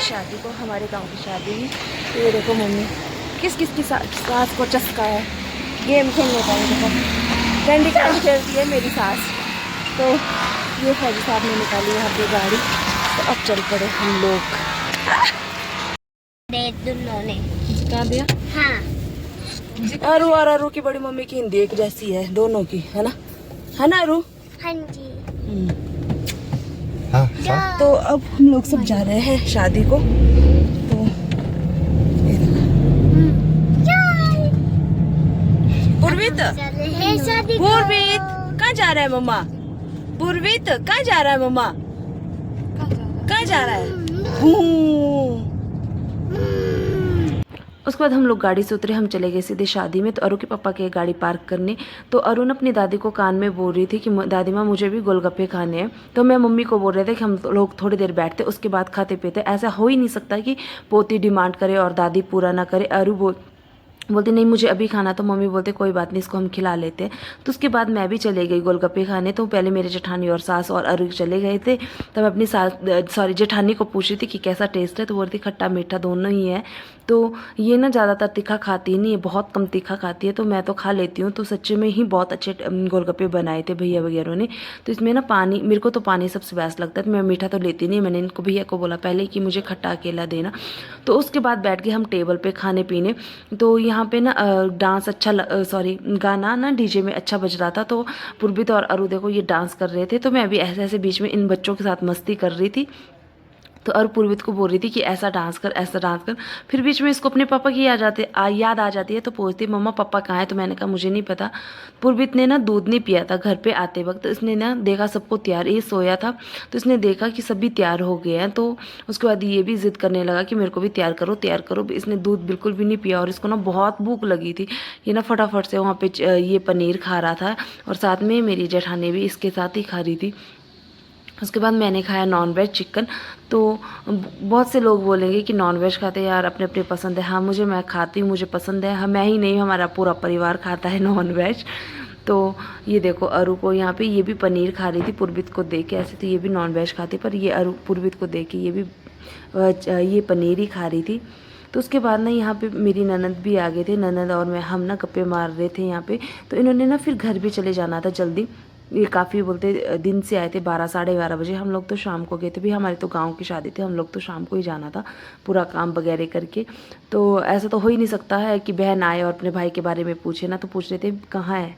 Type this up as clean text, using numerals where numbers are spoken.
शादी को, हमारे गांव की शादी हुई। तो ये देखो मम्मी किस किस की सास को चस्का है गेम खेलने का। ये देखो कैंडी क्रश खेलती है मेरी सास। तो ये फौजी साहब ने निकाली यहाँ पे गाड़ी। तो अब चल पड़े हम लोग। दोनों ने क्या दिया? हाँ अरु और अरु की बड़ी मम्मी की हिंदी एक जैसी है दोनों की, है ना अरु? हाँ जी। हाँ, तो अब हम लोग सब जा रहे हैं शादी को। तो ये देखो पूर्वित, पूर्वित कहाँ जा रहा है मम्मा? पूर्वित कहाँ जा रहा है मम्मा? कहाँ जा रहा है? उसके बाद हम लोग गाड़ी से उतरे, हम चले गए सीधे शादी में। तो अरु के पापा के गाड़ी पार्क करने। तो अरुण अपनी दादी को कान में बोल रही थी कि दादी माँ मुझे भी गोलगप्पे खाने हैं। तो मैं मम्मी को बोल रहे थे कि हम लोग थोड़ी देर बैठते उसके बाद खाते पीते। ऐसा हो ही नहीं सकता कि पोती डिमांड करे और दादी पूरा ना करे। अरु बोलते नहीं मुझे अभी खाना। तो मम्मी बोलते कोई बात नहीं इसको हम खिला लेते हैं। तो उसके बाद मैं भी चले गई गोलगप्पे खाने। तो पहले मेरे जेठानी और सास और अरु चले गए थे। तब मैं अपनी जेठानी को पूछ रही थी कि कैसा टेस्ट है। तो बोलती खट्टा मीठा दोनों ही है। तो ये ना ज़्यादातर तीखा खाती नहीं है, बहुत कम तीखा खाती है। तो मैं तो खा लेती हूँ। तो सच्चे में ही बहुत अच्छे गोलगप्पे बनाए थे भैया वगैरह ने। तो इसमें ना पानी, मेरे को तो पानी सबसे बेस्ट लगता है। तो मैं मीठा तो लेती नहीं। मैंने इनको भैया को बोला पहले कि मुझे खट्टा अकेला देना। तो उसके बाद बैठ गए हम टेबल पे खाने पीने। तो यहाँ पे ना डांस अच्छा गाना ना डीजे में अच्छा बज रहा था। तो पूर्वित और अरु देखो ये डांस कर रहे थे। तो मैं अभी ऐसे ऐसे बीच में इन बच्चों के साथ मस्ती कर रही थी। तो और पूर्वित को बोल रही थी कि ऐसा डांस कर ऐसा डांस कर। फिर बीच में इसको अपने पापा की याद आ जाती है। तो पूछती मम्मा पापा कहाँ है? तो मैंने कहा मुझे नहीं पता। पूर्वित ने ना दूध नहीं पिया था घर पे आते वक्त। तो इसने ना देखा सबको तैयार, ये सोया था। तो इसने देखा कि सभी तैयार हो गए हैं। तो उसके बाद ये भी जिद करने लगा कि मेरे को भी तैयार करो तैयार करो। इसने दूध बिल्कुल भी नहीं पिया और इसको ना बहुत भूख लगी थी। ये ना फटाफट से वहाँ पे ये पनीर खा रहा था और साथ में मेरी जेठानी भी इसके साथ ही खा रही थी। उसके बाद मैंने खाया नॉन वेज चिकन। तो बहुत से लोग बोलेंगे कि नॉन वेज खाते हैं यार, अपने अपने पसंद है। हाँ मैं खाती हूँ, मुझे पसंद है। हाँ मैं ही नहीं, हमारा पूरा परिवार खाता है नॉन वेज। तो ये देखो अरु को यहाँ पे ये भी पनीर खा रही थी पूर्वित को देख के। ऐसे तो ये भी नॉन वेज खाती, पर ये अरु पूर्वित को देख के ये भी ये पनीर ही खा रही थी। तो उसके बाद ना यहाँ पे मेरी ननद भी आ गए थे। ननद और मैं हम ना गप्पे मार रहे थे यहाँ पे। तो इन्होंने ना फिर घर भी चले जाना था जल्दी। ये काफ़ी बोलते दिन से आए थे 12 साढ़े 12 बजे। हम लोग तो शाम को गए थे। भी हमारे तो गांव की शादी थी, हम लोग तो शाम को ही जाना था पूरा काम वगैरह करके। तो ऐसा तो हो ही नहीं सकता है कि बहन आए और अपने भाई के बारे में पूछे ना। तो पूछ रहे थे कहाँ है